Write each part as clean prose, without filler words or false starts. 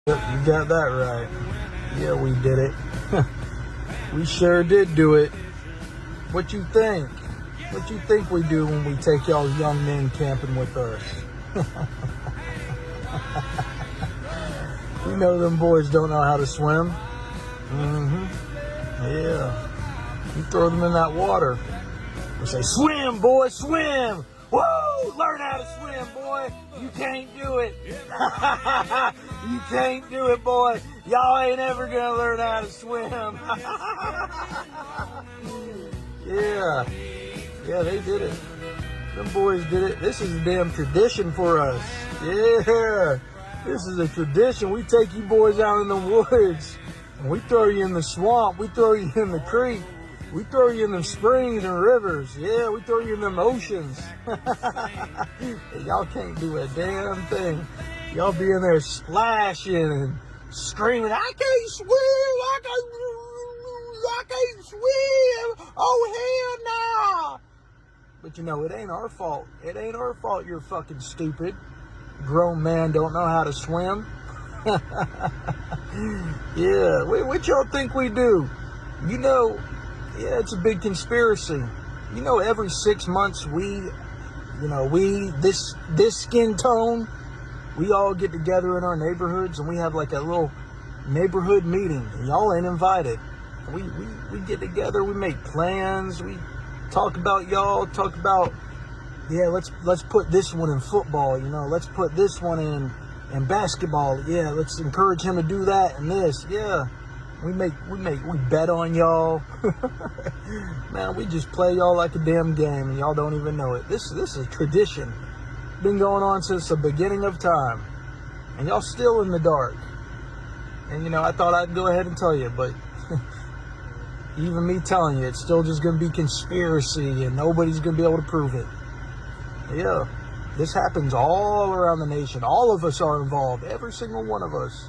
Yep, you got that right. Yeah, we did it. We sure did do it. What you think? What you think we do when we take y'all young men camping with us? You know them boys don't know how to swim. Yeah. You throw them in that water. You say, swim, boy, swim. Woo! Learn how to swim, boy. You can't do it. You can't do it, boy. Y'all ain't ever gonna learn how to swim. Yeah. Yeah, they did it. Them boys did it. This is a damn tradition for us. Yeah. This is a tradition. We take you boys out in the woods. And we throw you in the swamp. We throw you in the creek. We throw you in the springs and rivers. Yeah, we throw you in them oceans. Y'all can't do a damn thing. Y'all be in there splashing and screaming, I can't swim, I can't swim. Oh, hell no. But you know, it ain't our fault. It ain't our fault you're fucking stupid. Grown man don't know how to swim. Yeah, what y'all think we do? You know, yeah, it's a big conspiracy. You know, every 6 months this skin tone, we all get together in our neighborhoods and we have like a little neighborhood meeting. And y'all ain't invited. We get together, we make plans, we talk about y'all, talk about, yeah, let's put this one in football, you know, let's put this one in basketball. Yeah, let's encourage him to do that and this. Yeah. We bet on y'all. Man, we just play y'all like a damn game and y'all don't even know it. This is a tradition. Been going on since the beginning of time. And y'all still in the dark. And you know, I thought I'd go ahead and tell you, but even me telling you, it's still just gonna be conspiracy and nobody's gonna be able to prove it. Yeah. This happens all around the nation. All of us are involved. Every single one of us.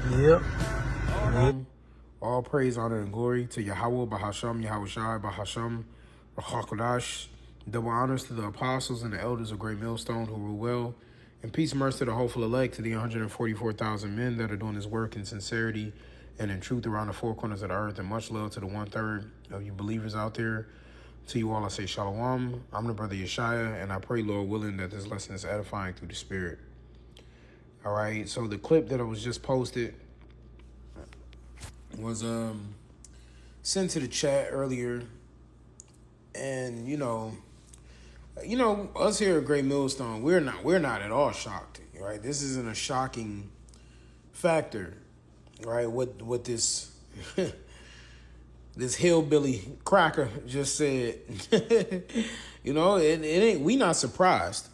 Yep. All praise, honor, and glory to YAHAWAH, BAHASHAM, YAHAWASHI, BAHASHAM, QADASH. Double honors to the apostles and the elders of Great Millstone who rule well. And peace and mercy to the hopeful elect, to the 144,000 men that are doing this work in sincerity and in truth around the four corners of the earth. And much love to the 1/3 of you believers out there. To you all, I say shalom. I'm the brother Yeshaya, and I pray, Lord willing, that this lesson is edifying through the Spirit. All right, so the clip that I was just posted was sent to the chat earlier, and you know, us here at Great Millstone, we're not at all shocked, right? This isn't a shocking factor, right? What this this hillbilly cracker just said, you know, it ain't, we not surprised.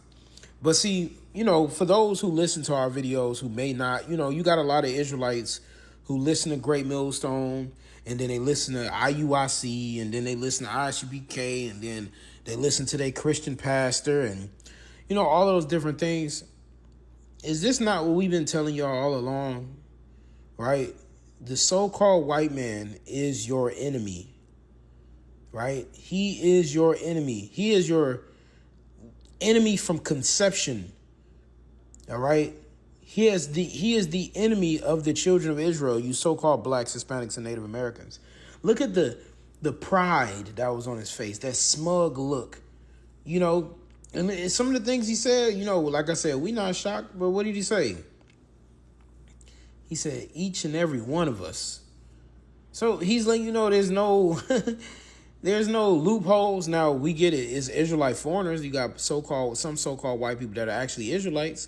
But see, you know, for those who listen to our videos who may not, you know, you got a lot of Israelites who listen to Great Millstone, and then they listen to IUIC, and then they listen to ISUBK, and then they listen to their Christian pastor, and, you know, all those different things. Is this not what we've been telling y'all all along, right? The so-called white man is your enemy, right? He is your enemy. He is your enemy from conception. All right. He is the enemy of the children of Israel, you so-called blacks, Hispanics, and Native Americans. Look at the pride that was on his face, that smug look, you know, and some of the things he said, you know, like I said, we not shocked, but what did he say? He said, each and every one of us. So he's like, you know, there's no there's no loopholes. Now, we get it. It's Israelite foreigners. You got some so-called white people that are actually Israelites.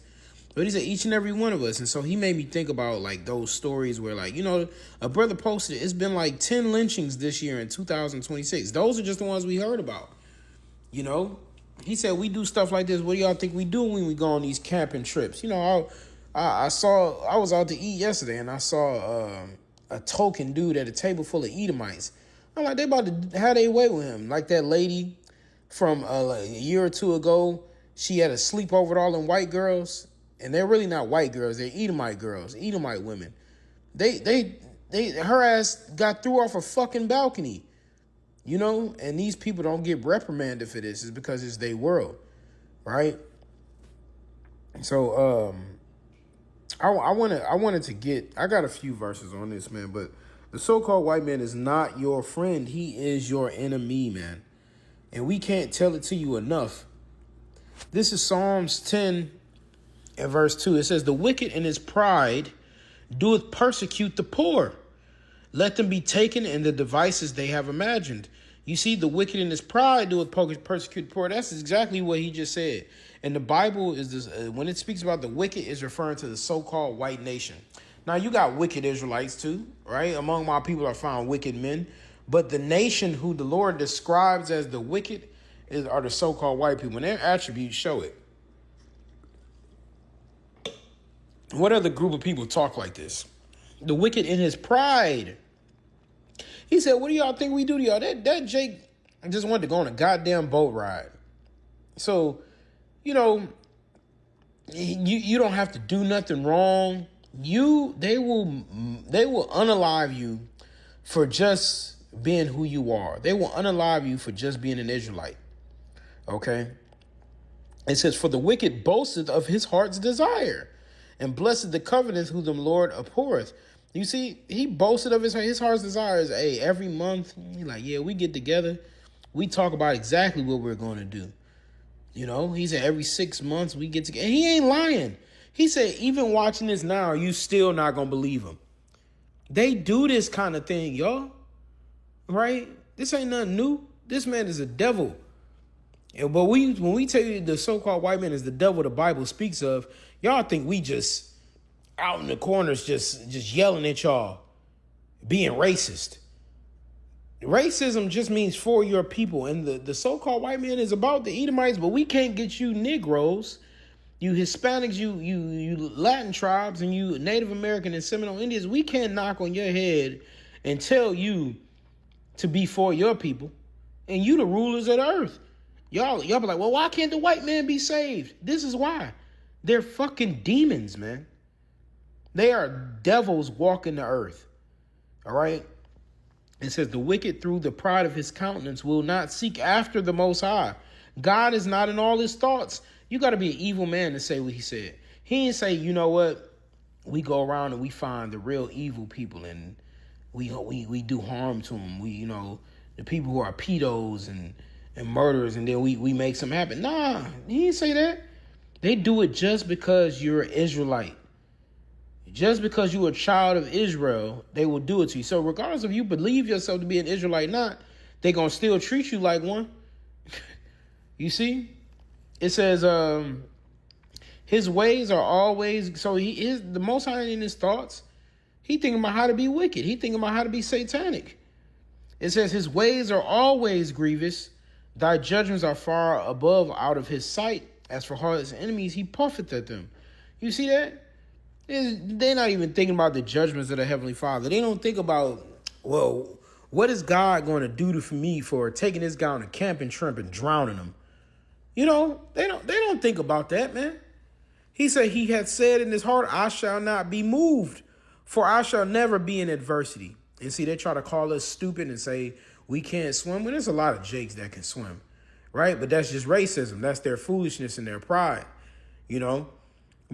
But he said each and every one of us. And so he made me think about like those stories where, like, you know, a brother posted, it's been like 10 lynchings this year in 2026. Those are just the ones we heard about. You know, he said, we do stuff like this. What do y'all think we do when we go on these camping trips? You know, I was out to eat yesterday and I saw a token dude at a table full of Edomites. I'm like, they about to have their way with him. Like that lady from like a year or two ago, she had a sleepover with all them white girls. And they're really not white girls. They're Edomite girls, Edomite women. Her ass got threw off a fucking balcony, you know? And these people don't get reprimanded for this. It's because it's their world, right? So I got a few verses on this, man, but the so-called white man is not your friend. He is your enemy, man. And we can't tell it to you enough. This is Psalms 10 and verse 2. It says, the wicked in his pride doeth persecute the poor. Let them be taken in the devices they have imagined. You see, the wicked in his pride doeth persecute the poor. That's exactly what he just said. And the Bible is this, when it speaks about the wicked, is referring to the so-called white nation. Now, you got wicked Israelites too, right? Among my people are found wicked men. But the nation who the Lord describes as the wicked are the so-called white people. And their attributes show it. What other group of people talk like this? The wicked in his pride. He said, what do y'all think we do to y'all? That Jake just wanted to go on a goddamn boat ride. So, you know, you don't have to do nothing wrong. They will unalive you for just being who you are. They will unalive you for just being an Israelite. Okay? It says, for the wicked boasteth of his heart's desire, and blessed the covenant who the Lord abhorreth. You see, he boasted of his heart's desires. Hey, every month, he like, yeah, we get together. We talk about exactly what we're going to do. You know, he said every 6 months we get together. And he ain't lying. He said, even watching this now, you still not going to believe him. They do this kind of thing, y'all. Right? This ain't nothing new. This man is a devil. But when we tell you the so-called white man is the devil the Bible speaks of, y'all think we just out in the corners just yelling at y'all, being racist. Racism just means for your people. And the so-called white man is about the Edomites, but we can't get you Negroes, you Hispanics, you Latin tribes, and you Native American and Seminole Indians. We can't knock on your head and tell you to be for your people. And you the rulers of the earth. Y'all be like, well, why can't the white man be saved? This is why. They're fucking demons, man. They are devils walking the earth. All right? It says, the wicked through the pride of his countenance will not seek after the Most High. God is not in all his thoughts. You got to be an evil man to say what he said. He didn't say, you know what? We go around and we find the real evil people and we do harm to them. The people who are pedos and murderers, and then we make something happen. Nah, he didn't say that. They do it just because you're an Israelite. Just because you're a child of Israel, they will do it to you. So regardless of you believe yourself to be an Israelite or not, they're going to still treat you like one. You see? It says, his ways are always, so he is the Most High in his thoughts. He thinking about how to be wicked. He thinking about how to be satanic. It says, his ways are always grievous. Thy judgments are far above out of his sight. As for his enemies, he puffeth at them. You see that? They're not even thinking about the judgments of the Heavenly Father. They don't think about, well, what is God going to do for me for taking this guy on a camping trip and drowning him? You know, they don't think about that, man. He said he had said in his heart, I shall not be moved, for I shall never be in adversity. And see, they try to call us stupid and say we can't swim. Well, there's a lot of Jakes that can swim, right? But that's just racism. That's their foolishness and their pride, you know.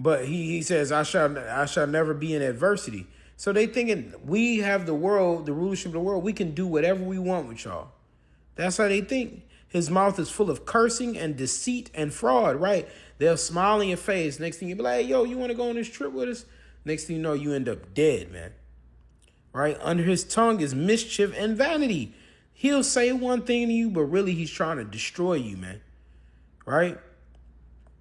But he says, I shall never be in adversity. So they thinking we have the world, the rulership of the world. We can do whatever we want with y'all. That's how they think. His mouth is full of cursing and deceit and fraud, right? They'll smile in your face. Next thing you be like, hey, yo, you want to go on this trip with us? Next thing you know, you end up dead, man. Right? Under his tongue is mischief and vanity. He'll say one thing to you, but really he's trying to destroy you, man. Right?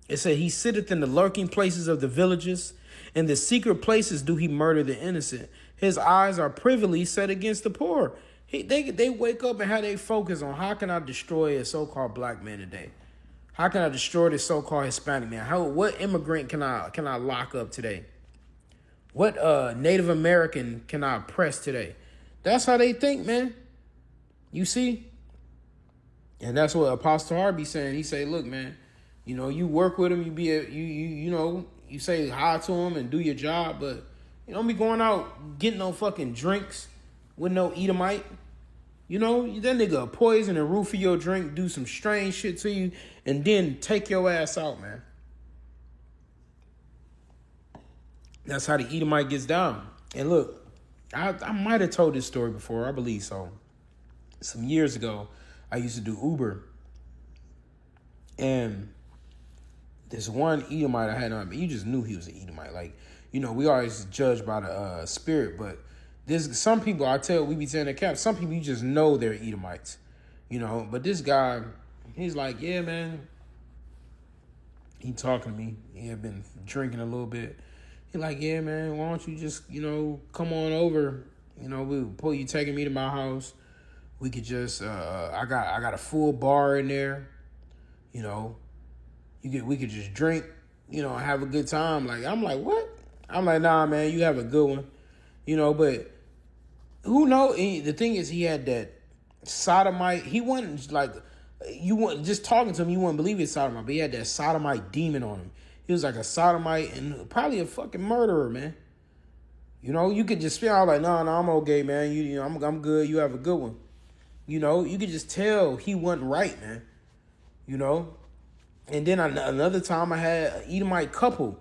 It said he sitteth in the lurking places of the villages. In the secret places do he murder the innocent. His eyes are privily set against the poor. They wake up and how they focus on how can I destroy a so-called black man today? How can I destroy this so-called Hispanic man? What immigrant can I lock up today? What Native American can I oppress today? That's how they think, man. You see? And that's what Apostle Harvey saying. He say, look, man, you know, you work with him, you say hi to him and do your job, but you don't be going out getting no fucking drinks with no Edomite. You know, that nigga poison and roof of your drink, do some strange shit to you, and then take your ass out, man. That's how the Edomite gets down. And look, I might have told this story before. I believe so. Some years ago, I used to do Uber. And this one Edomite I had on, you just knew he was an Edomite. Like, you know, we always judge by the spirit, but there's some people, I tell, we be saying that camp, some people you just know they're Edomites, you know. But this guy, he's like, yeah, man. He talking to me. He had been drinking a little bit. He like, yeah, man, why don't you just, you know, come on over. You know, we'll pull you taking me to my house. We could just, I got a full bar in there. You know, we could just drink, you know, and have a good time. Like, I'm like, what? I'm like, nah, man, you have a good one. You know, but who knows? The thing is, he had that sodomite. He wasn't like, you want just talking to him, you wouldn't believe it's sodomite, but he had that sodomite demon on him. He was like a sodomite and probably a fucking murderer, man. You know, you could just feel out like, no, I'm okay, man. You know, I'm good. You have a good one. You know, you could just tell he wasn't right, man. You know, and then another time I had an Edomite couple.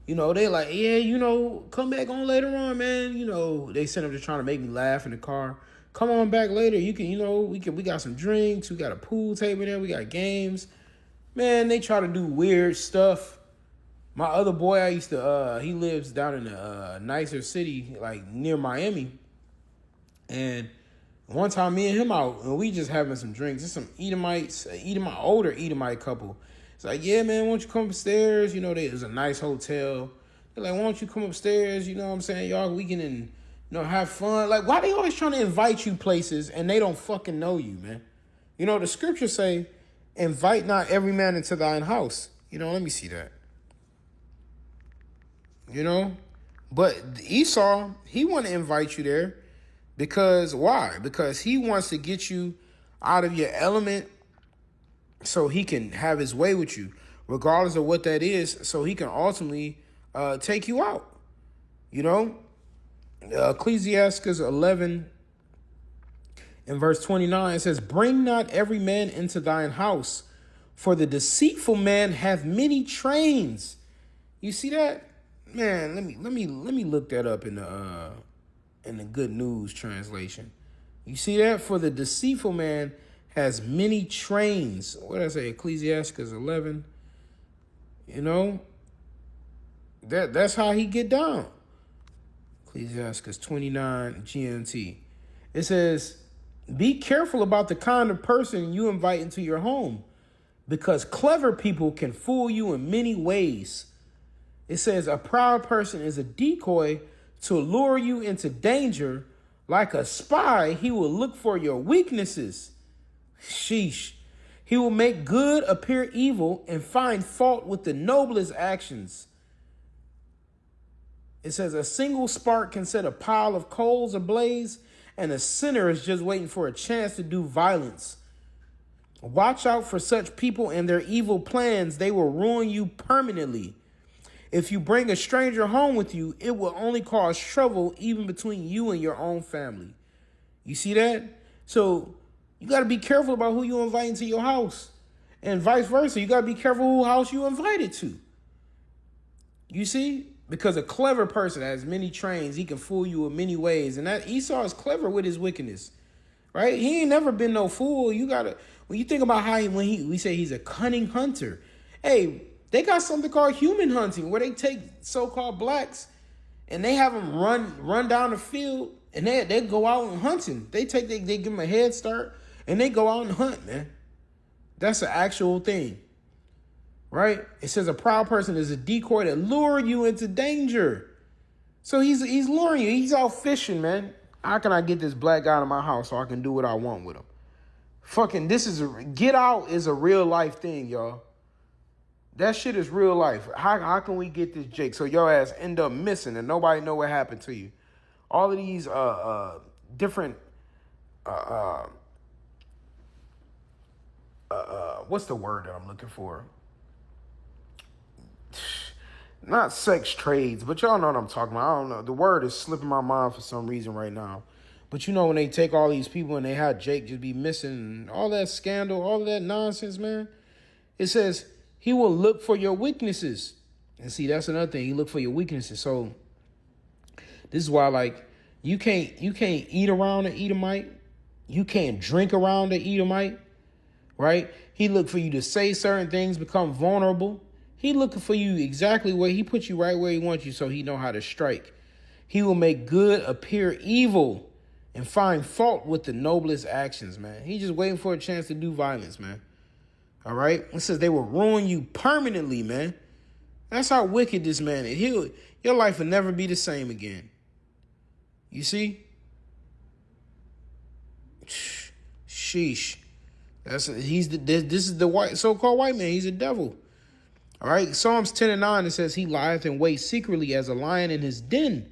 You know, they like, yeah, you know, come back on later on, man. You know, they sent them just trying to make me laugh in the car. Come on back later. You can, you know, we got some drinks. We got a pool table there. We got games. Man, they try to do weird stuff. My other boy, I used to, he lives down in a nicer city, like near Miami. And one time me and him out, and we just having some drinks. There's some Edomites, older Edomite couple. It's like, yeah, man, why don't you come upstairs? You know, it was a nice hotel. They're like, why don't you come upstairs? You know what I'm saying? Y'all, we can, you know, have fun. Like, why they always trying to invite you places and they don't fucking know you, man? You know, the scriptures say, invite not every man into thine house. You know, let me see that. You know? But Esau, he want to invite you there because why? Because he wants to get you out of your element so he can have his way with you, regardless of what that is, so he can ultimately take you out. You know? Ecclesiastes 11 in verse 29 says, bring not every man into thine house, for the deceitful man hath many trains. You see that? Man, let me look that up in the Good News translation. You see that? For the deceitful man has many trains. What did I say? Ecclesiastes 11. You know, that's how he get down. Ecclesiastes 29 GMT. It says, be careful about the kind of person you invite into your home, because clever people can fool you in many ways. It says a proud person is a decoy to lure you into danger. Like a spy, he will look for your weaknesses. Sheesh. He will make good appear evil and find fault with the noblest actions. It says a single spark can set a pile of coals ablaze, and a sinner is just waiting for a chance to do violence. Watch out for such people and their evil plans. They will ruin you permanently. If you bring a stranger home with you, it will only cause trouble even between you and your own family. You see that? So you got to be careful about who you invite into your house, and vice versa. You got to be careful who house you invited to. You see? Because a clever person has many trains. He can fool you in many ways. And that Esau is clever with his wickedness, right? He ain't never been no fool. You got to, when you think about how we say he's a cunning hunter. Hey, they got something called human hunting, where they take so-called blacks and they have them run down the field, and they go out and hunting. They give them a head start and they go out and hunt, man. That's an actual thing, right? It says a proud person is a decoy to lure you into danger. So he's luring you. He's out fishing, man. How can I get this black guy out of my house so I can do what I want with him? Fucking, get out is a real life thing, y'all. That shit is real life. How can we get this Jake so your ass end up missing and nobody know what happened to you? All of these different what's the word that I'm looking for? Not sex trades, but y'all know what I'm talking about. I don't know. The word is slipping my mind for some reason right now. But you know, when they take all these people and they have Jake just be missing and all that scandal, all that nonsense, man. It says he will look for your weaknesses. And see, that's another thing. He look for your weaknesses. So This is why, like, you can't eat around an Edomite. You can't drink around an Edomite, right? He look for you to say certain things, become vulnerable. He looking for you exactly where he put you, right where he wants you, so he know how to strike. He will make good appear evil and find fault with the noblest actions, man. He just waiting for a chance to do violence, man. All right? It says they will ruin you permanently, man. That's how wicked this man is. Your life will never be the same again. You see? Sheesh. This is the so-called white man. He's a devil. All right. Psalms 10:9, it says, he lieth in wait secretly as a lion in his den.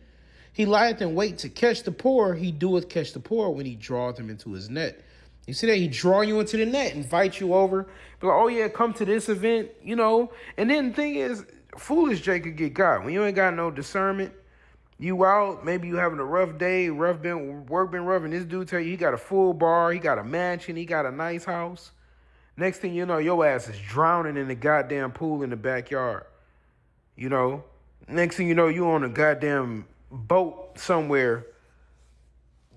He lieth in wait to catch the poor. He doeth catch the poor when he draweth them into his net. You see that? He draw you into the net, invite you over. Be like, oh yeah, come to this event, you know. And then the thing is, foolish Jake could get got. When you ain't got no discernment, you out, maybe you having a rough day, work been rough, and this dude tell you he got a full bar, he got a mansion, he got a nice house. Next thing you know, your ass is drowning in the goddamn pool in the backyard. You know? Next thing you know, you on a goddamn boat somewhere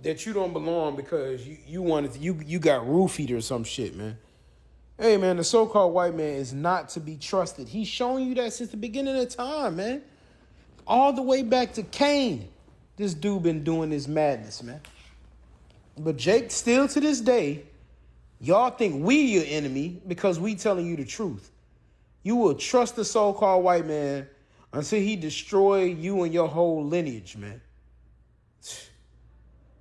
that you don't belong because you got roofied or some shit, man. Hey, man, the so-called white man is not to be trusted. He's showing you that since the beginning of time, man. All the way back to Cain, this dude been doing this madness, man. But Jake, still to this day, y'all think we your enemy because we telling you the truth. You will trust the so-called white man until he destroy you and your whole lineage, man.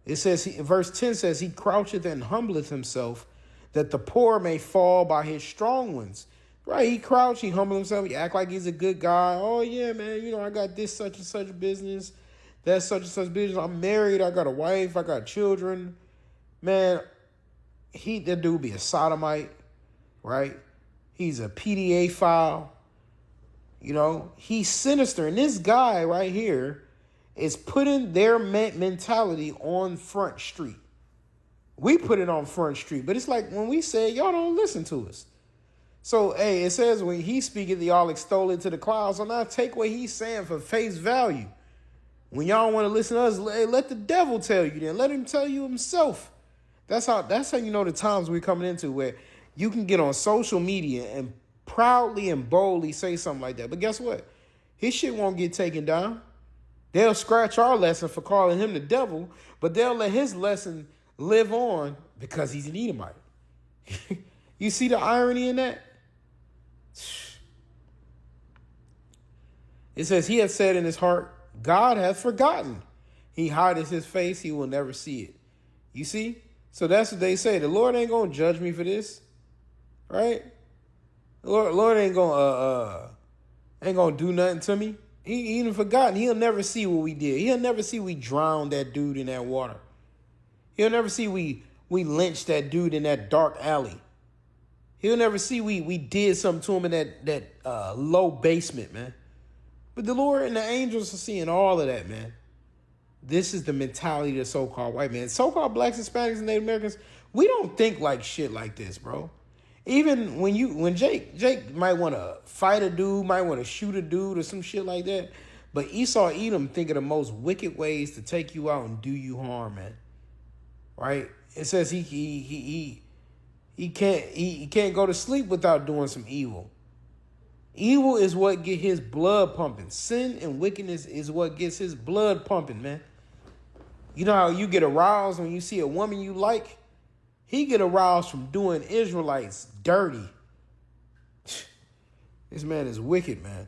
It says, verse 10 says, he croucheth and humbleth himself, that the poor may fall by his strong ones. Right, he crouch, he humble himself, he act like he's a good guy. Oh, yeah, man, you know, I got this such and such business, that such and such business. I'm married, I got a wife, I got children. Man, that dude be a sodomite, right? He's a PDA file. You know, he's sinister. And this guy right here is putting their mentality on Front Street. We put it on Front Street, but it's like when we say, y'all don't listen to us. So, hey, it says when he speaketh, y'all extol it to the clouds. So now take what he's saying for face value. When y'all want to listen to us, let the devil tell you then. Let him tell you himself. That's how you know the times we're coming into, where you can get on social media and proudly and boldly say something like that. But guess what? His shit won't get taken down. They'll scratch our lesson for calling him the devil, but they'll let his lesson live on because he's an Edomite. You see the irony in that? It says, he hath said in his heart, God hath forgotten. He hideth his face, he will never see it. You see? So that's what they say. The Lord ain't going to judge me for this. Right? The Lord ain't going to do nothing to me. He even forgotten. He'll never see what we did. He'll never see we drowned that dude in that water. He'll never see we lynched that dude in that dark alley. He'll never see we did something to him in that low basement, man. But the Lord and the angels are seeing all of that, man. This is the mentality of the so-called white man. So-called blacks, Hispanics, and Native Americans, we don't think like shit like this, bro. Even when Jake might want to fight a dude, might want to shoot a dude or some shit like that. But Esau Edom think of the most wicked ways to take you out and do you harm, man. Right? It says he can't go to sleep without doing some evil. Evil is what get his blood pumping. Sin and wickedness is what gets his blood pumping, man. You know how you get aroused when you see a woman you like? He get aroused from doing Israelites dirty. This man is wicked, man.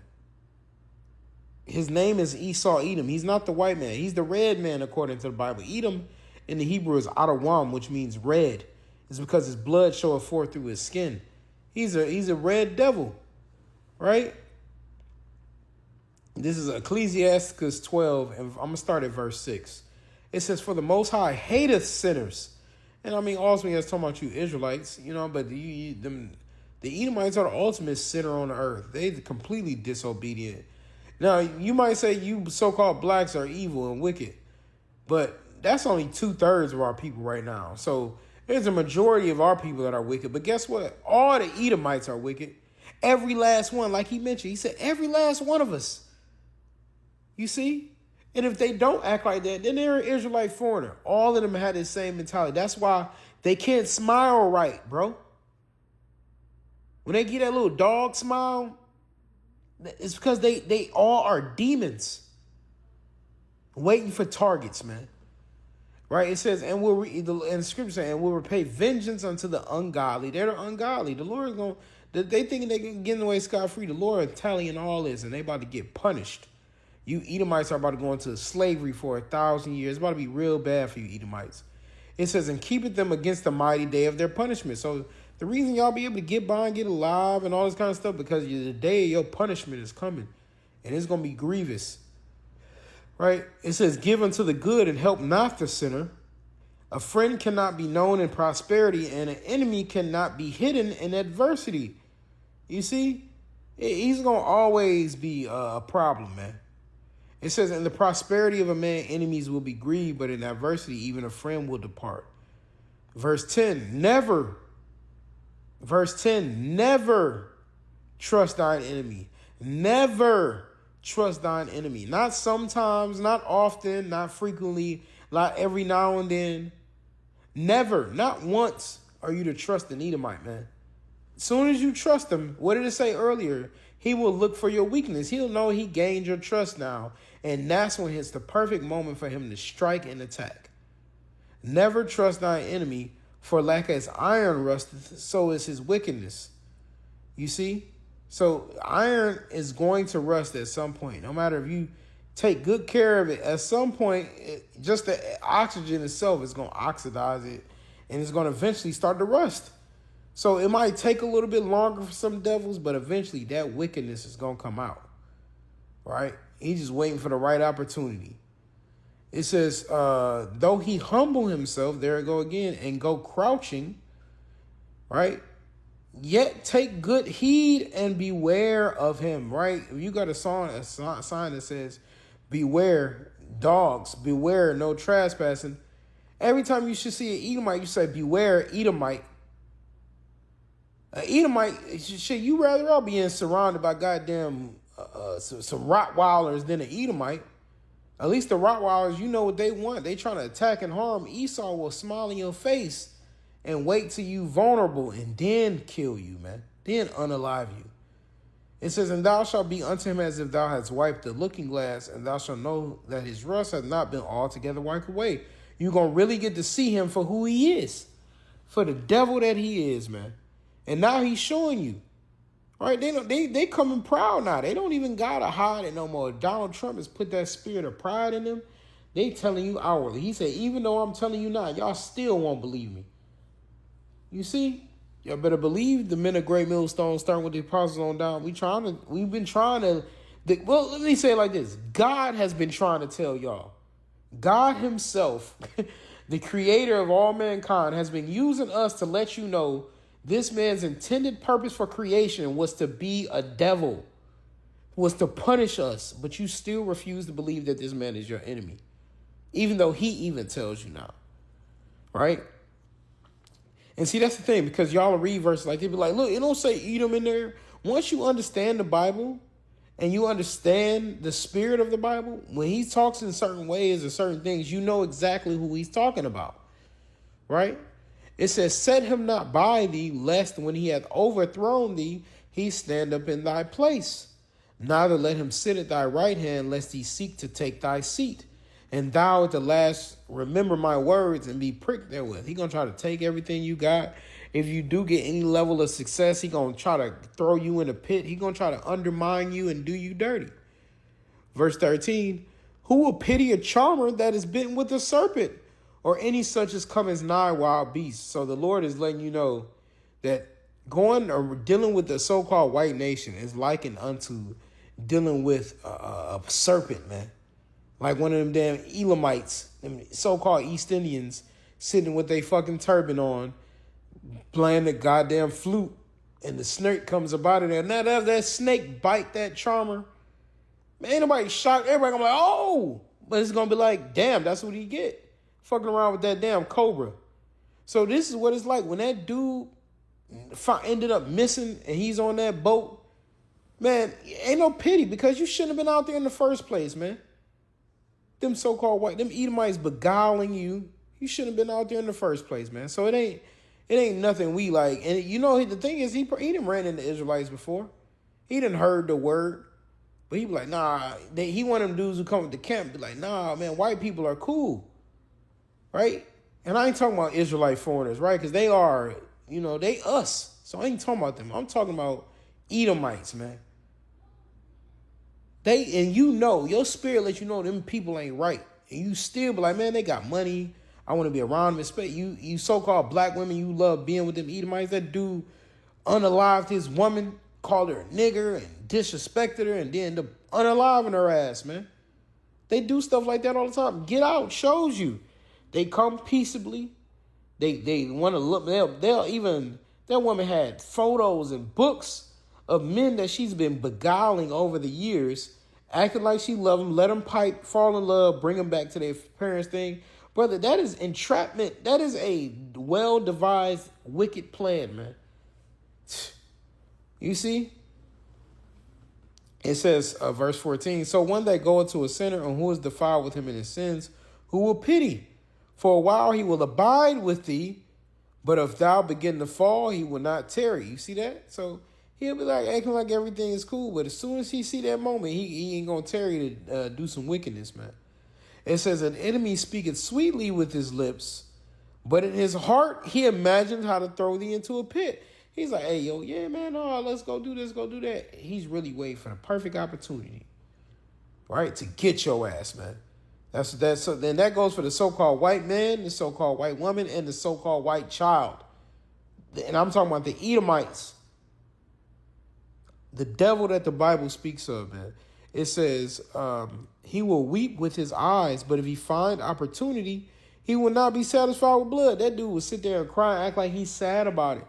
His name is Esau Edom. He's not the white man. He's the red man according to the Bible. Edom in the Hebrew is Adawam, which means red. It's because his blood showeth forth through his skin. He's a red devil, right? This is Ecclesiasticus 12, and I'm going to start at verse 6. It says, for the Most High hateth sinners. And I mean, also, he has talking about you Israelites, you know, but the Edomites are the ultimate sinner on the earth. They're completely disobedient. Now, you might say you so-called blacks are evil and wicked, but that's only 2/3 of our people right now. So there's a majority of our people that are wicked. But guess what? All the Edomites are wicked. Every last one, like he mentioned, he said every last one of us. You see? And if they don't act like that, then they're an Israelite foreigner. All of them had the same mentality. That's why they can't smile right, bro. When they get that little dog smile, it's because they all are demons waiting for targets, man. Right? It says, and the scripture saying, and we'll repay vengeance unto the ungodly. They're the ungodly. The Lord is going, they thinking they can get away scot-free. The Lord is tallying all this, and they about to get punished. You Edomites are about to go into slavery for 1,000 years. It's about to be real bad for you Edomites. It says, and keepeth them against the mighty day of their punishment. So the reason y'all be able to get by and get alive and all this kind of stuff, because the day of your punishment is coming. And it's going to be grievous. Right? It says, give unto the good and help not the sinner. A friend cannot be known in prosperity, and an enemy cannot be hidden in adversity. You see? He's going to always be a problem, man. It says, in the prosperity of a man, enemies will be grieved, but in adversity, even a friend will depart. Verse 10, never trust thine enemy. Never trust thine enemy. Not sometimes, not often, not frequently, not every now and then. Never, not once are you to trust an Edomite, man. As soon as you trust him, what did it say earlier? He will look for your weakness. He'll know he gained your trust now. And that's when it's the perfect moment for him to strike and attack. Never trust thy enemy, for like as iron rusteth, so is his wickedness. You see? So iron is going to rust at some point. No matter if you take good care of it, at some point, just the oxygen itself is going to oxidize it, and it's going to eventually start to rust. So it might take a little bit longer for some devils, but eventually that wickedness is going to come out, right? He's just waiting for the right opportunity. It says, though he humble himself, there I go again, and go crouching, right? Yet take good heed and beware of him, right? If you got a sign that says, beware dogs, beware no trespassing. Every time you should see an Edomite, you say, beware Edomite. Edomite, shit, you rather all being surrounded by goddamn some Rottweilers than an Edomite. At least the Rottweilers, you know what they want. They trying to attack and harm. Esau will smile in your face and wait till you vulnerable and then kill you, man. Then unalive you. It says, and thou shalt be unto him as if thou hadst wiped the looking glass, and thou shalt know that his rust hath not been altogether wiped away. You're going to really get to see him for who he is, for the devil that he is, man. And now he's showing you, right? They coming proud now. They don't even got to hide it no more. Donald Trump has put that spirit of pride in them. They telling you outwardly. He said, even though I'm telling you now, y'all still won't believe me. You see? Y'all better believe the men of Great Millstone, starting with the apostles on down. We've been trying to, well, let me say it like this. God has been trying to tell y'all. God himself, the creator of all mankind, has been using us to let you know this man's intended purpose for creation was to be a devil, was to punish us. But you still refuse to believe that this man is your enemy, even though he even tells you now, right? And see, that's the thing, because y'all read verses like, they be like, look, it don't say Edom in there. Once you understand the Bible and you understand the spirit of the Bible, when he talks in certain ways or certain things, you know exactly who he's talking about, right? It says, set him not by thee, lest when he hath overthrown thee, he stand up in thy place. Neither let him sit at thy right hand, lest he seek to take thy seat. And thou at the last remember my words and be pricked therewith. He going to try to take everything you got. If you do get any level of success, he going to try to throw you in a pit. He going to try to undermine you and do you dirty. Verse 13, who will pity a charmer that is bitten with a serpent, or any such as come as nigh wild beasts? So the Lord is letting you know that going or dealing with the so-called white nation is likened unto dealing with a serpent, man. Like one of them damn Elamites, them so-called East Indians, sitting with their fucking turban on, playing the goddamn flute, and the snake comes up out of there. Now that snake bite that charmer, man, ain't nobody shocked. Everybody gonna be like, oh, but it's gonna be like, damn, that's what he get. Fucking around with that damn cobra. So this is what it's like when that dude ended up missing and he's on that boat. Man, ain't no pity, because you shouldn't have been out there in the first place, man. them so-called white, them Edomites beguiling you, you shouldn't have been out there in the first place, man. So it ain't nothing we like. And you know, the thing is, he done ran into Israelites before. He done heard the word, but he be like, nah. He one of them dudes who come with the camp, be like, nah, man, white people are cool, right? And I ain't talking about Israelite foreigners, right? Because they are, you know, they us. So I ain't talking about them. I'm talking about Edomites, man. And you know, your spirit lets you know them people ain't right. And you still be like, man, they got money. I want to be around them. Especially you so-called black women, you love being with them Edomites. That dude unalived his woman, called her a nigger and disrespected her, and then unaliving her ass, man. They do stuff like that all the time. Get Out shows you. They come peaceably. They want to look. They'll even, that woman had photos and books of men that she's been beguiling over the years, acting like she loved them, let them pipe, fall in love, bring them back to their parents' thing. Brother, that is entrapment. That is a well-devised, wicked plan, man. You see? It says, verse 14, so one that goeth to a sinner and who is defiled with him in his sins, who will pity? For a while he will abide with thee, but if thou begin to fall, he will not tarry. You see that? So he'll be like acting like everything is cool, but as soon as he see that moment, he ain't gonna tarry to do some wickedness, man. It says, an enemy speaketh sweetly with his lips, but in his heart he imagines how to throw thee into a pit. He's like, hey, yo, yeah, man, let's go do this, go do that. He's really waiting for the perfect opportunity, right, to get your ass, man. So then that goes for the so-called white man, the so-called white woman, and the so-called white child. And I'm talking about the Edomites. The devil that the Bible speaks of, man. It says, he will weep with his eyes, but if he find opportunity, he will not be satisfied with blood. That dude will sit there and cry, act like he's sad about it.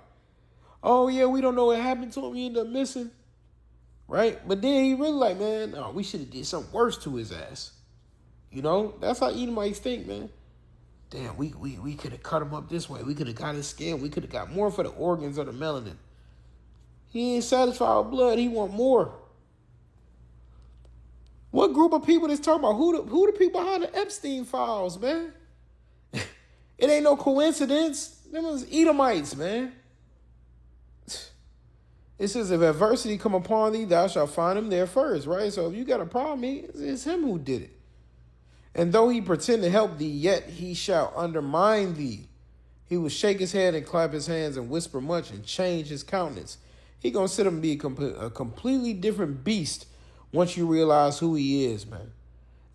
Oh, yeah, we don't know what happened to him. He ended up missing. Right? But then he really like, man, no, we should have did something worse to his ass. You know? That's how Edomites think, man. Damn, we could have cut him up this way. We could have got his skin. We could have got more for the organs or the melanin. He ain't satisfied with blood. He want more. What group of people that's talking about? Who the people behind the Epstein files, man? It ain't no coincidence. Them was Edomites, man. It says, if adversity come upon thee, thou shalt find him there first, right? So if you got a problem, it's him who did it. And though he pretend to help thee, yet he shall undermine thee. He will shake his head and clap his hands and whisper much and change his countenance. He gonna sit up and be a completely different beast once you realize who he is, man.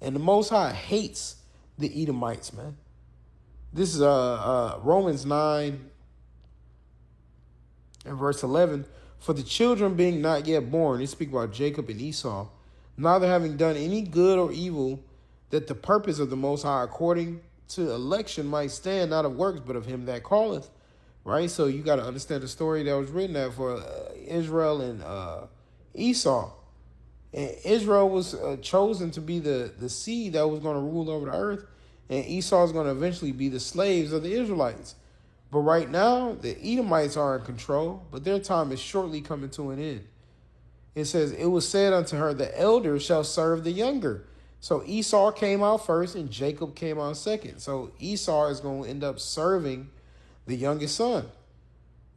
And the Most High hates the Edomites, man. This is Romans 9 and verse 11. For the children being not yet born, they speak about Jacob and Esau, neither having done any good or evil, that the purpose of the Most High according to election might stand, not of works, but of him that calleth. Right? So you got to understand the story that was written there for Israel and Esau. And Israel was chosen to be the seed that was going to rule over the earth. And Esau is going to eventually be the slaves of the Israelites. But right now, the Edomites are in control, but their time is shortly coming to an end. It says, it was said unto her, the elder shall serve the younger. So Esau came out first and Jacob came out second. So Esau is going to end up serving the youngest son.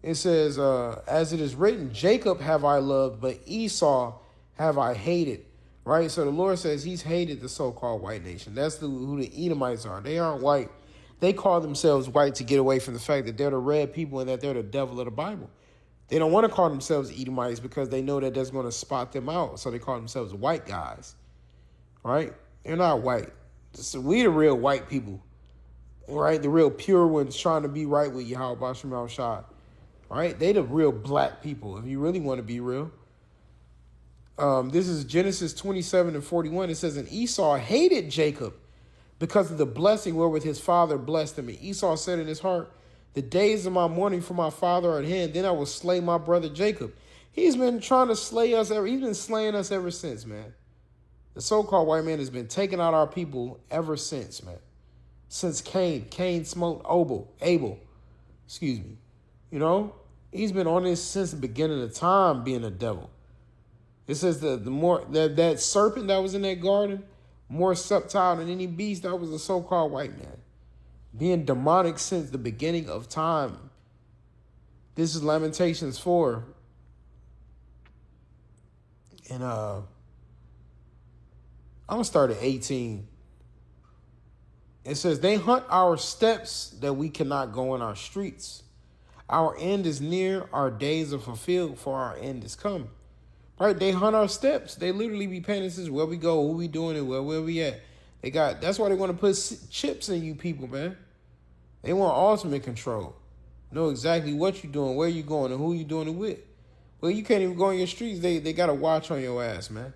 It says, as it is written, Jacob have I loved, but Esau have I hated. Right? So the Lord says he's hated the so-called white nation. That's who the Edomites are. They aren't white. They call themselves white to get away from the fact that they're the red people and that they're the devil of the Bible. They don't want to call themselves Edomites because they know that that's going to spot them out. So they call themselves white guys. Right? They're not white. So we the real white people. Right? The real pure ones trying to be right with YAHAWASHI. Right? They the real black people, if you really want to be real. This is Genesis 27 and 41. It says, and Esau hated Jacob because of the blessing wherewith his father blessed him. And Esau said in his heart, the days of my mourning for my father are at hand. Then I will slay my brother Jacob. He's been trying to slay us. He's been slaying us ever since, man. The so-called white man has been taking out our people ever since, man. Since Cain. Cain smote Abel. Excuse me. You know, he's been on this since the beginning of time, being a devil. It says that the more that serpent that was in that garden more subtle than any beast, that was a so-called white man. Being demonic since the beginning of time. This is Lamentations 4. And I'm going to start at 18. It says, they hunt our steps that we cannot go in our streets. Our end is near, our days are fulfilled, for our end is come. Right? They hunt our steps. They literally be paying attention where we go, who we doing, and where we at. That's why they want to put chips in you people, man. They want ultimate control. Know exactly what you're doing, where you're going, and who you're doing it with. Well, you can't even go on your streets. They got a watch on your ass, man.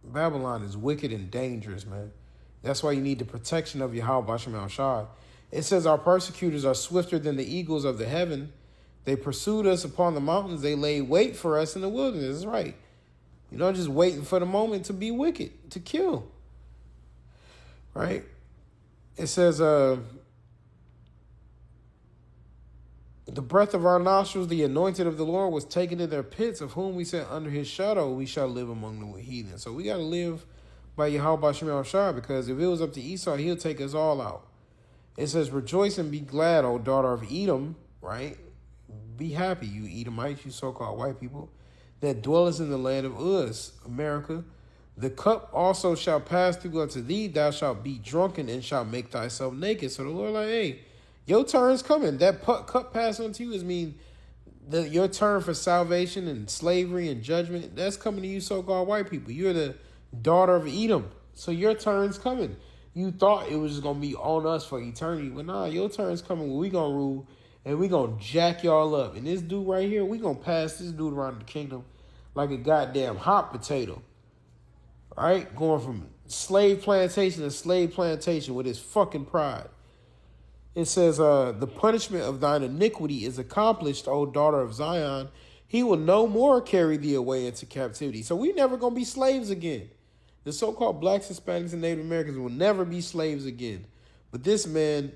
Babylon is wicked and dangerous, man. That's why you need the protection of YAHAWASHI. It says our persecutors are swifter than the eagles of the heaven. They pursued us upon the mountains. They laid wait for us in the wilderness. That's right. You know, just waiting for the moment to be wicked, to kill. Right? It says, the breath of our nostrils, the anointed of the Lord, was taken in their pits, of whom we said, under his shadow we shall live among the heathen. So we got to live by YAHAWASHI, because if it was up to Esau, he'll take us all out. It says, rejoice and be glad, O daughter of Edom, right? Be happy, you Edomites, you so-called white people, that dwellest in the land of Uz, America. The cup also shall pass through unto thee. Thou shalt be drunken and shalt make thyself naked. So the Lord like, hey, your turn's coming. That cup passing unto you is mean that your turn for salvation and slavery and judgment, that's coming to you so-called white people. You're the daughter of Edom. So your turn's coming. You thought it was just going to be on us for eternity. But nah, your turn's coming where we going to rule and we going to jack y'all up. And this dude right here, we going to pass this dude around the kingdom like a goddamn hot potato. All right? Going from slave plantation to slave plantation with his fucking pride. It says, the punishment of thine iniquity is accomplished, O daughter of Zion. He will no more carry thee away into captivity. So we never going to be slaves again. The so-called blacks, Hispanics, and Native Americans will never be slaves again. But this man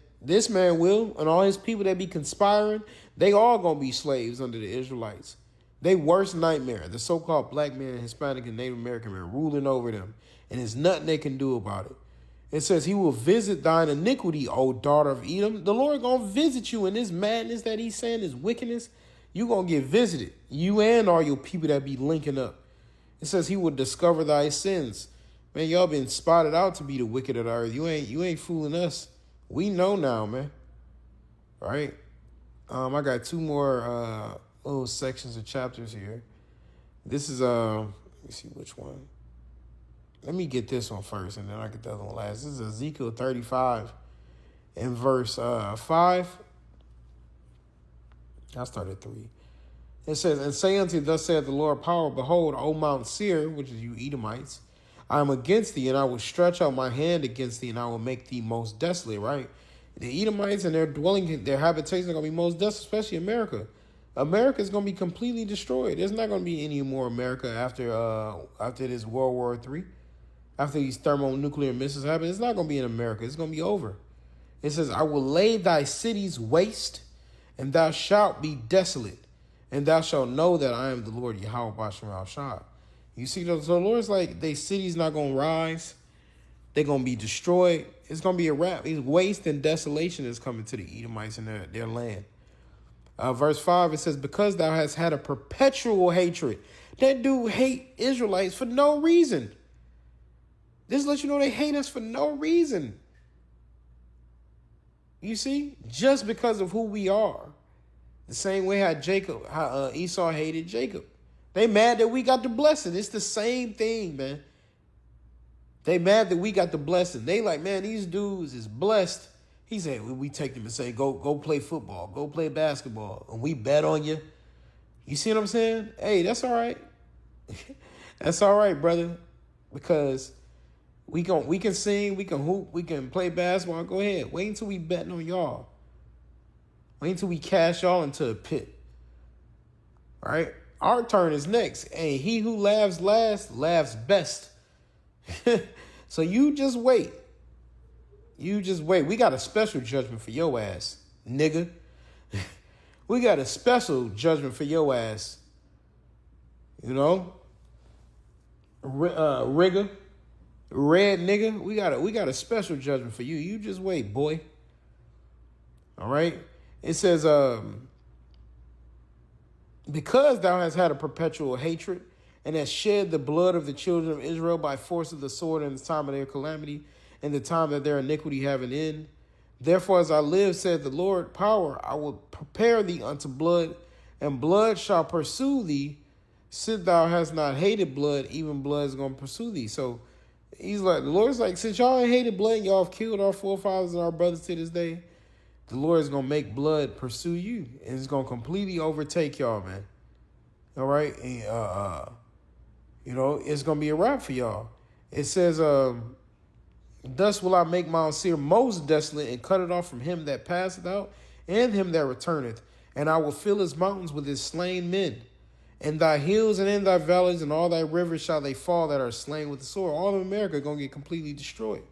will, and all his people that be conspiring, they all going to be slaves under the Israelites. They worst nightmare, the so-called black man, Hispanic, and Native American man ruling over them. And there's nothing they can do about it. It says, he will visit thine iniquity, O daughter of Edom. The Lord going to visit you in this madness that he's saying, this wickedness. You going to get visited. You and all your people that be linking up. It says he will discover thy sins. Man, y'all been spotted out to be the wicked of the earth. You ain't fooling us. We know now, man. All right. I got two more little sections of chapters here. This is let me see which one. Let me get this one first, and then I get the other one last. This is Ezekiel 35 and verse 5. I'll start at 3. It says, and say unto thee, thus saith the Lord power, behold, O Mount Seir, which is you Edomites, I am against thee, and I will stretch out my hand against thee, and I will make thee most desolate, right? The Edomites and their dwelling, their habitation are going to be most desolate, especially America. America is going to be completely destroyed. There's not going to be any more America after this World War III. After these thermonuclear missiles happen, it's not going to be in America. It's going to be over. It says, I will lay thy cities waste, and thou shalt be desolate, and thou shalt know that I am the Lord YAHAWASHI. You see, so the Lord's like, they cities not going to rise. They're going to be destroyed. It's going to be a wrap. It's waste and desolation is coming to the Edomites in their land. Verse 5, it says, because thou hast had a perpetual hatred. That dude hate Israelites for no reason. This lets you know they hate us for no reason. You see, just because of who we are. The same way how Esau hated Jacob. They mad that we got the blessing. It's the same thing, man. They mad that we got the blessing. They like, man, these dudes is blessed. He said, we take them and say, go play football, go play basketball, and we bet on you. You see what I'm saying? Hey, that's all right. That's all right, brother. Because we can sing, we can hoop, we can play basketball. Go ahead. Wait until we betting on y'all. Wait until we cash y'all into a pit. All right? Our turn is next. And he who laughs last, laughs best. So you just wait. You just wait. We got a special judgment for your ass, nigga. We got a special judgment for your ass. You know? Rigger, red nigga, we got a special judgment for you. You just wait, boy. All right. It says, because thou hast had a perpetual hatred and hast shed the blood of the children of Israel by force of the sword in the time of their calamity and the time that their iniquity have an end. Therefore, as I live, said the Lord, power, I will prepare thee unto blood, and blood shall pursue thee. Since thou hast not hated blood, even blood is going to pursue thee. So he's like, the Lord's like, since y'all ain't hated blood, y'all have killed our forefathers and our brothers to this day, the Lord is going to make blood pursue you. And it's going to completely overtake y'all, man. All right? And, you know, it's going to be a wrap for y'all. It says, thus will I make Mount Seir most desolate and cut it off from him that passeth out and him that returneth. And I will fill his mountains with his slain men. In thy hills and in thy valleys and all thy rivers shall they fall that are slain with the sword. All of America is going to get completely destroyed.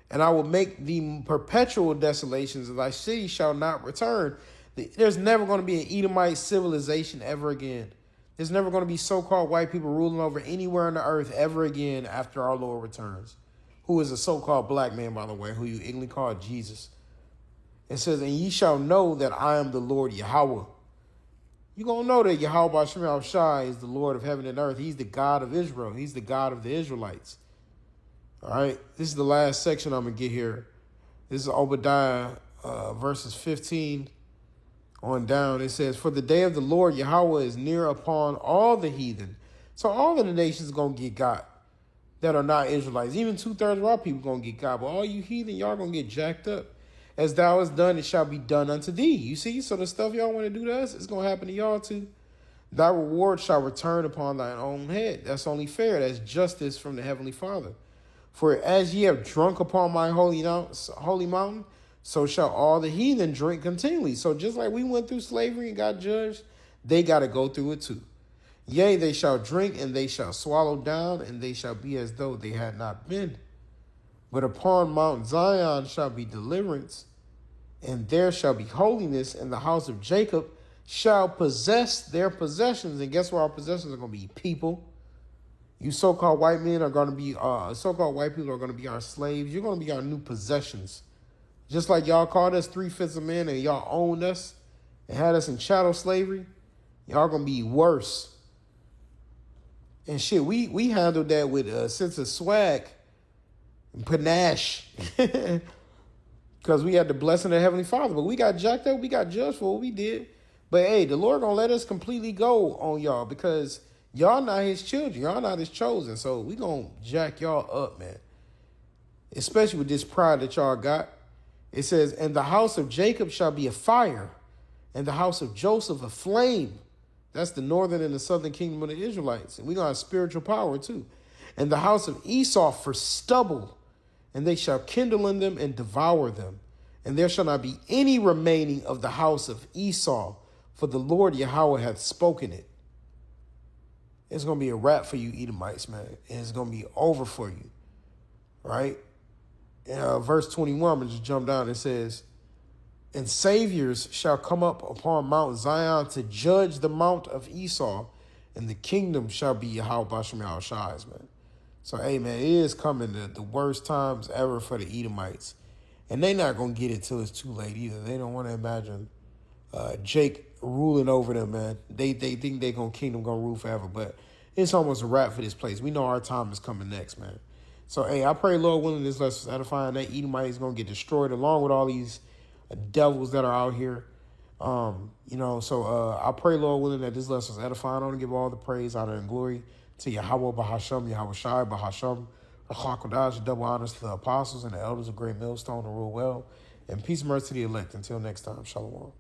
And I will make the perpetual desolations, and thy city shall not return. There's never going to be an Edomite civilization ever again. There's never going to be so-called white people ruling over anywhere on the earth ever again after our Lord returns, who is a so-called black man, by the way, who you ignorantly call Jesus. It says, and ye shall know that I am the Lord Yahawah. You're going to know that YAHAWASHI is the Lord of heaven and earth. He's the God of Israel. He's the God of the Israelites. All right, this is the last section I'm going to get here. This is Obadiah verses 15 on down. It says, for the day of the Lord Yahawah is near upon all the heathen. So all of the nations are going to get got that are not Israelites. Even 2/3 of our people going to get got. But all you heathen, y'all going to get jacked up. As thou hast done, it shall be done unto thee. You see? So the stuff y'all want to do to us, it's going to happen to y'all too. Thy reward shall return upon thine own head. That's only fair. That's justice from the Heavenly Father. For as ye have drunk upon my holy mountain, so shall all the heathen drink continually. So just like we went through slavery and got judged, they got to go through it too. Yea, they shall drink, and they shall swallow down, and they shall be as though they had not been. But upon Mount Zion shall be deliverance, and there shall be holiness, and the house of Jacob shall possess their possessions. And guess what our possessions are going to be? People. You so-called white men are going to be, so-called white people are going to be our slaves. You're going to be our new possessions. Just like y'all called us 3/5 of men and y'all owned us and had us in chattel slavery, y'all going to be worse. And shit, we handled that with a sense of swag and panache because we had the blessing of the Heavenly Father. But we got jacked up. We got judged for what we did. But hey, the Lord going to let us completely go on y'all because y'all not his children. Y'all not his chosen. So we going to jack y'all up, man. Especially with this pride that y'all got. It says, and the house of Jacob shall be a fire, and the house of Joseph a flame. That's the northern and the southern kingdom of the Israelites. And we're going to have spiritual power too. And the house of Esau for stubble, and they shall kindle in them and devour them. And there shall not be any remaining of the house of Esau, for the Lord Yahawah hath spoken it. It's going to be a wrap for you Edomites, man. And it's going to be over for you, right? Verse 21, I'm going to just jump down. It says, and saviors shall come up upon Mount Zion to judge the mount of Esau, and the kingdom shall be YAHAWASHI, man. So, hey, man, it is coming the worst times ever for the Edomites. And they not going to get it till it's too late either. They don't want to imagine Jake ruling over them, man. They think they kingdom going to rule forever. But it's almost a wrap for this place. We know our time is coming next, man. So, hey, I pray, Lord willing, this lesson is edifying. That Edomite is going to get destroyed along with all these devils that are out here. You know, so I pray, Lord willing, that this lesson is edifying. I want to give all the praise, honor, and glory to Yahawah, BAHASHAM, YAHAWASHI, BAHASHAM, RAWCHAA, QADASH, double honors to the apostles and the elders of Great Millstone to rule well. And peace and mercy to the elect. Until next time, shalom.